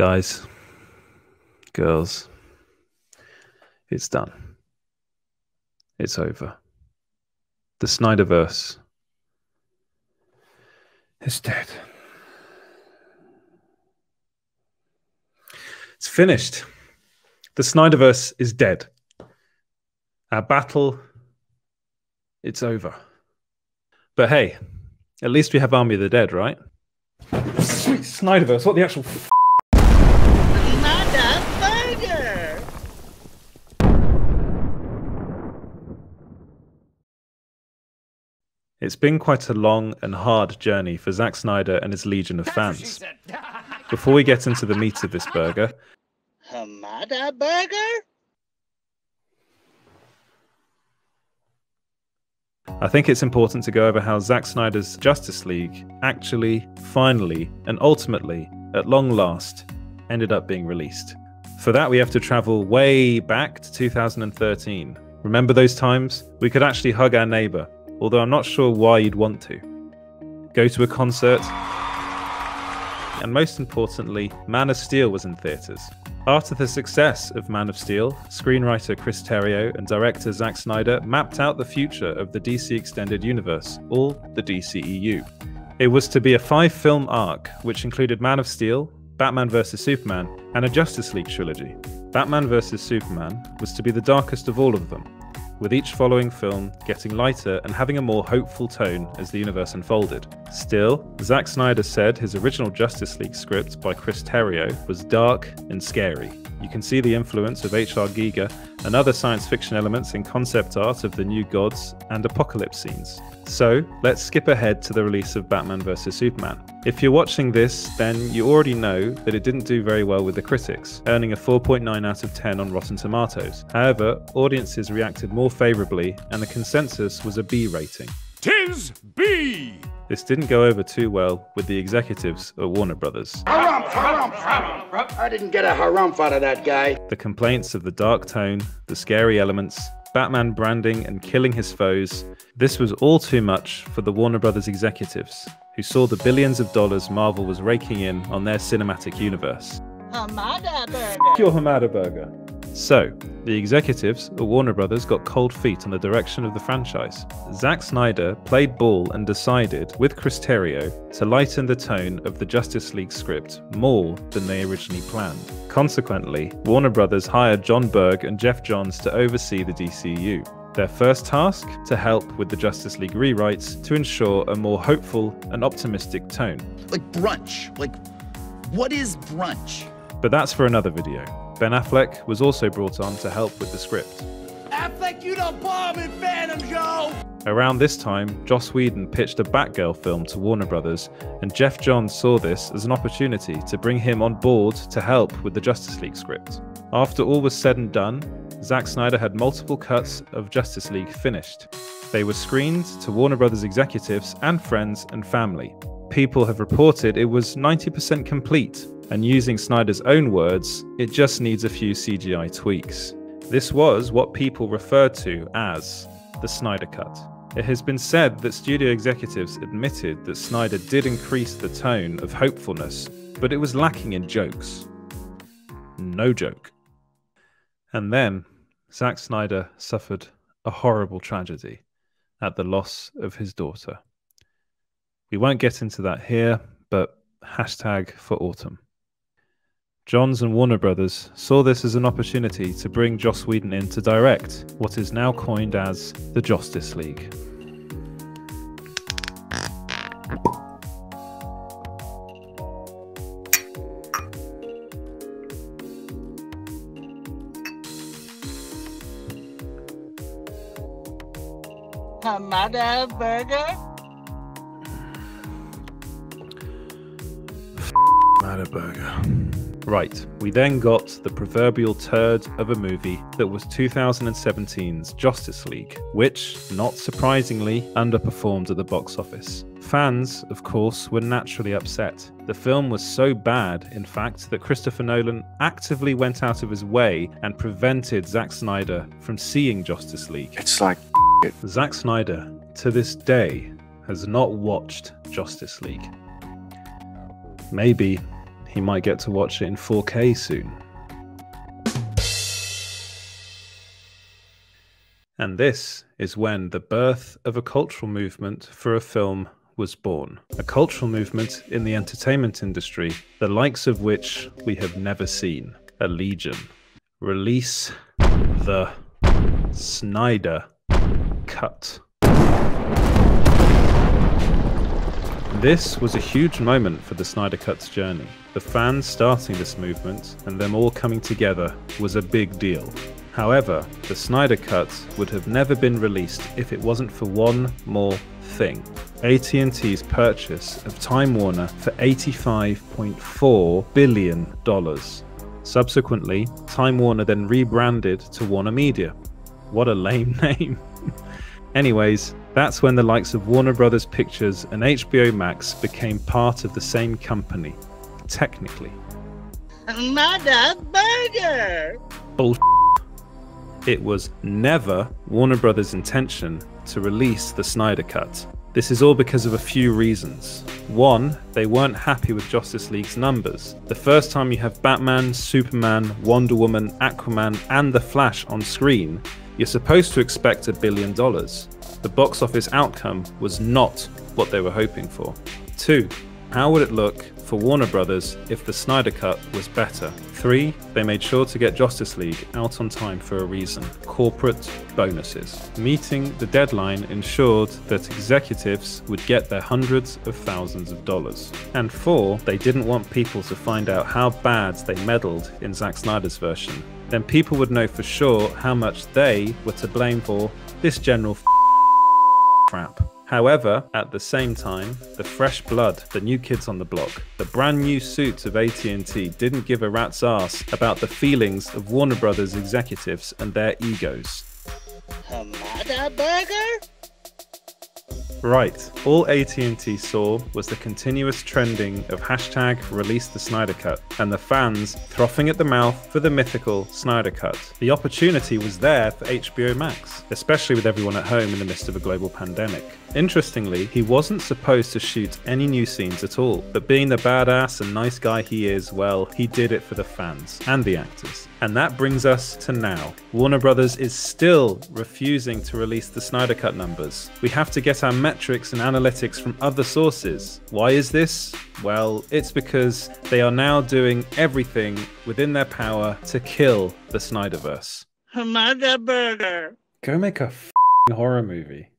Guys, girls, it's done. It's over. The Snyderverse is dead. It's finished. The Snyderverse is dead. Our battle, it's over. But hey, at least we have Army of the Dead, right? Sweet Snyderverse, what the actual MacLeod. It's been quite a long and hard journey for Zack Snyder and his legion of fans. Before we get into the meat of this burger, HamadaBurger? I think it's important to go over how Zack Snyder's Justice League actually, finally, and ultimately, at long last, ended up being released. For that, we have to travel way back to 2013. Remember those times? We could actually hug our neighbor, although I'm not sure why you'd want to. Go to a concert, and most importantly, Man of Steel was in theaters. After the success of Man of Steel, screenwriter Chris Terrio and director Zack Snyder mapped out the future of the DC Extended Universe, or the DCEU. It was to be a 5-film arc, which included Man of Steel, Batman vs Superman, and a Justice League trilogy. Batman vs Superman was to be the darkest of all of them, with each following film getting lighter and having a more hopeful tone as the universe unfolded. Still, Zack Snyder said his original Justice League script by Chris Terrio was dark and scary. You can see the influence of H.R. Giger and other science fiction elements in concept art of the New Gods and apocalypse scenes. So, let's skip ahead to the release of Batman vs Superman. If you're watching this, then you already know that it didn't do very well with the critics, earning a 4.9 out of 10 on Rotten Tomatoes. However, audiences reacted more favourably, and the consensus was a B rating. 'Tis B! This didn't go over too well with the executives at Warner Brothers. I didn't get a harumph out of that guy. The complaints of the dark tone, the scary elements, Batman branding and killing his foes, this was all too much for the Warner Brothers executives, who saw the billions of dollars Marvel was raking in on their cinematic universe. HamadaBurger. Your HamadaBurger. So, the executives at Warner Brothers got cold feet on the direction of the franchise. Zack Snyder played ball and decided, with Chris Terrio, to lighten the tone of the Justice League script more than they originally planned. Consequently, Warner Brothers hired John Berg and Jeff Johns to oversee the DCU. Their first task? To help with the Justice League rewrites to ensure a more hopeful and optimistic tone. Like brunch. Like, what is brunch? But that's for another video. Ben Affleck was also brought on to help with the script. Affleck, you don't bomb in Phantom, Joe! Around this time, Joss Whedon pitched a Batgirl film to Warner Brothers, and Jeff Johns saw this as an opportunity to bring him on board to help with the Justice League script. After all was said and done, Zack Snyder had multiple cuts of Justice League finished. They were screened to Warner Brothers executives and friends and family. People have reported it was 90% complete, and using Snyder's own words, it just needs a few CGI tweaks. This was what people referred to as the Snyder Cut. It has been said that studio executives admitted that Snyder did increase the tone of hopefulness, but it was lacking in jokes. No joke. And then, Zack Snyder suffered a horrible tragedy at the loss of his daughter. We won't get into that here, but hashtag for autumn. Johns and Warner Brothers saw this as an opportunity to bring Joss Whedon in to direct what is now coined as the Justice League. HamadaBurger? MacLeod. Right, we then got the proverbial turd of a movie that was 2017's Justice League, which, not surprisingly, underperformed at the box office. Fans, of course, were naturally upset. The film was so bad, in fact, that Christopher Nolan actively went out of his way and prevented Zack Snyder from seeing Justice League. It's like it. Zack Snyder, to this day, has not watched Justice League. Maybe he might get to watch it in 4K soon. And this is when the birth of a cultural movement for a film was born. A cultural movement in the entertainment industry, the likes of which we have never seen. A legion. Release the Snyder Cut. This was a huge moment for the Snyder Cut's journey. The fans starting this movement and them all coming together was a big deal. However, the Snyder Cut would have never been released if it wasn't for one more thing. AT&T's purchase of Time Warner for $85.4 billion. Subsequently, Time Warner then rebranded to Warner Media. What a lame name. Anyways, that's when the likes of Warner Brothers Pictures and HBO Max became part of the same company. Technically. HamadaBurger. Bullshit. It was never Warner Brothers' intention to release the Snyder Cut. This is all because of a few reasons. One, they weren't happy with Justice League's numbers. The first time you have Batman, Superman, Wonder Woman, Aquaman, and The Flash on screen, you're supposed to expect $1 billion. The box office outcome was not what they were hoping for. Two, how would it look for Warner Brothers if the Snyder Cut was better? Three, they made sure to get Justice League out on time for a reason: corporate bonuses. Meeting the deadline ensured that executives would get their hundreds of thousands of dollars. And four, they didn't want people to find out how bad they meddled in Zack Snyder's version. Then people would know for sure how much they were to blame for this general crap. However, at the same time, the fresh blood, the new kids on the block, the brand new suits of AT&T didn't give a rat's ass about the feelings of Warner Brothers executives and their egos. HamadaBurger? Right, all AT&T saw was the continuous trending of hashtag release the Snyder Cut and the fans frothing at the mouth for the mythical Snyder Cut. The opportunity was there for HBO Max, especially with everyone at home in the midst of a global pandemic. Interestingly, he wasn't supposed to shoot any new scenes at all, but being the badass and nice guy he is, well, he did it for the fans and the actors. And that brings us to now. Warner Brothers is still refusing to release the Snyder Cut numbers. We have to get our metrics and analytics from other sources. Why is this? Well, it's because they are now doing everything within their power to kill the Snyderverse. HamadaBurger. Go make a horror movie.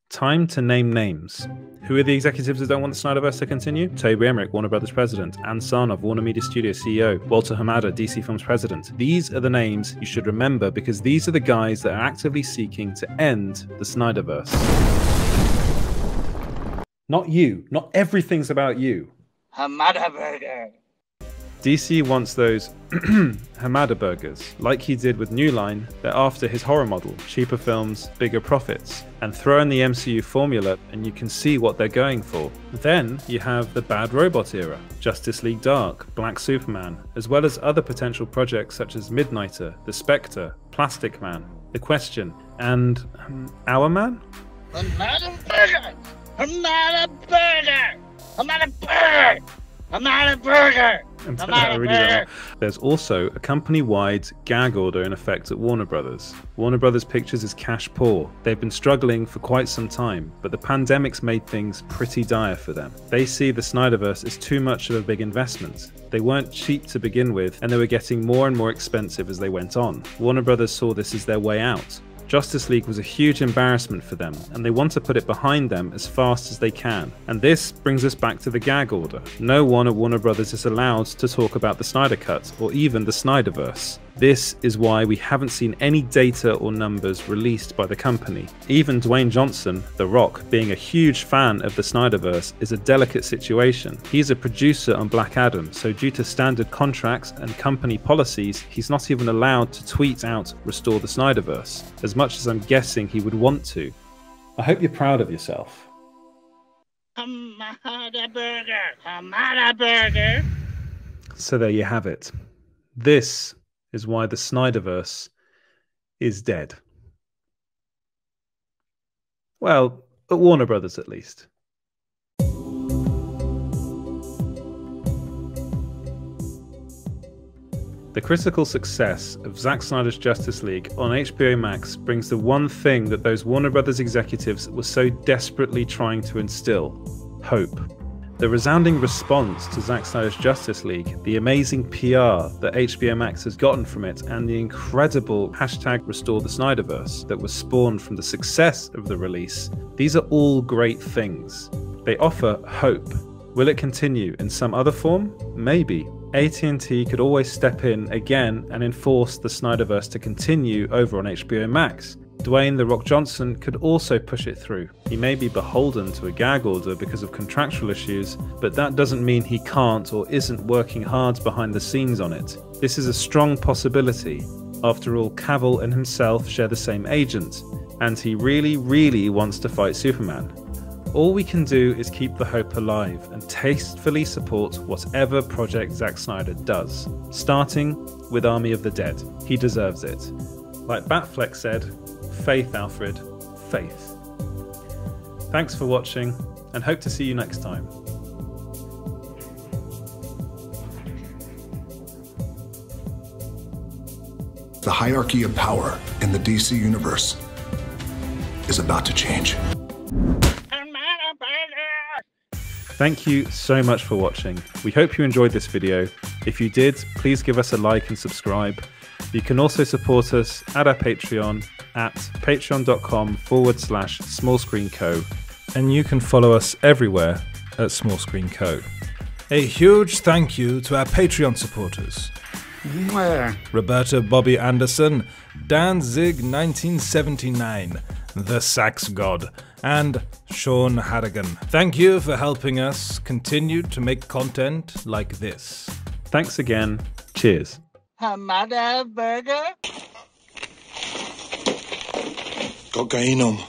Time to name names. Who are the executives that don't want the Snyderverse to continue? Toby Emmerich, Warner Brothers president. Ann Sarnoff, Warner Media Studios CEO. Walter Hamada, DC Films president. These are the names you should remember because these are the guys that are actively seeking to end the Snyderverse. Not you. Not everything's about you. HamadaBurger. DC wants those HamadaBurgers, like he did with New Line. They're after his horror model, cheaper films, bigger profits, and throw in the MCU formula and you can see what they're going for. Then you have the Bad Robot era, Justice League Dark, Black Superman, as well as other potential projects such as Midnighter, The Spectre, Plastic Man, The Question, and Our Man? HamadaBurger. HamadaBurger. HamadaBurger. HamadaBurger. I really don't know. There's also a company-wide gag order in effect at Warner Brothers. Warner Brothers Pictures is cash poor. They've been struggling for quite some time, but the pandemic's made things pretty dire for them. They see the Snyderverse as too much of a big investment. They weren't cheap to begin with, and they were getting more and more expensive as they went on. Warner Brothers saw this as their way out. Justice League was a huge embarrassment for them, and they want to put it behind them as fast as they can. And this brings us back to the gag order. No one at Warner Brothers is allowed to talk about the Snyder Cut, or even the Snyderverse. This is why we haven't seen any data or numbers released by the company. Even Dwayne Johnson, The Rock, being a huge fan of the Snyderverse is a delicate situation. He's a producer on Black Adam, so due to standard contracts and company policies, he's not even allowed to tweet out "Restore the Snyderverse," as much as I'm guessing he would want to. I hope you're proud of yourself. HamadaBurger. HamadaBurger. So there you have it. This is why the Snyderverse is dead. Well, at Warner Brothers at least. The critical success of Zack Snyder's Justice League on HBO Max brings the one thing that those Warner Brothers executives were so desperately trying to instill: hope. The resounding response to Zack Snyder's Justice League, the amazing PR that HBO Max has gotten from it, and the incredible #RestoreTheSnyderverse that was spawned from the success of the release, these are all great things. They offer hope. Will it continue in some other form? Maybe. AT&T could always step in again and enforce the Snyderverse to continue over on HBO Max. Dwayne "The Rock" Johnson could also push it through. He may be beholden to a gag order because of contractual issues, but that doesn't mean he can't or isn't working hard behind the scenes on it. This is a strong possibility. After all, Cavill and himself share the same agent, and he really wants to fight Superman. All we can do is keep the hope alive and tastefully support whatever project Zack Snyder does, starting with Army of the Dead. He deserves it. Like Batfleck said, faith, Alfred, faith. Thanks for watching, and hope to see you next time. The hierarchy of power in the DC universe is about to change. Thank you so much for watching. We hope you enjoyed this video. If you did, please give us a like and subscribe. You can also support us at our Patreon at patreon.com/smallscreenco. And you can follow us everywhere at smallscreenco. A huge thank you to our Patreon supporters: Roberta Bobby Anderson, Danzig 1979, The Sax God, and Sean Harrigan. Thank you for helping us continue to make content like this. Thanks again. Cheers. HamadaBurger? Cocainum.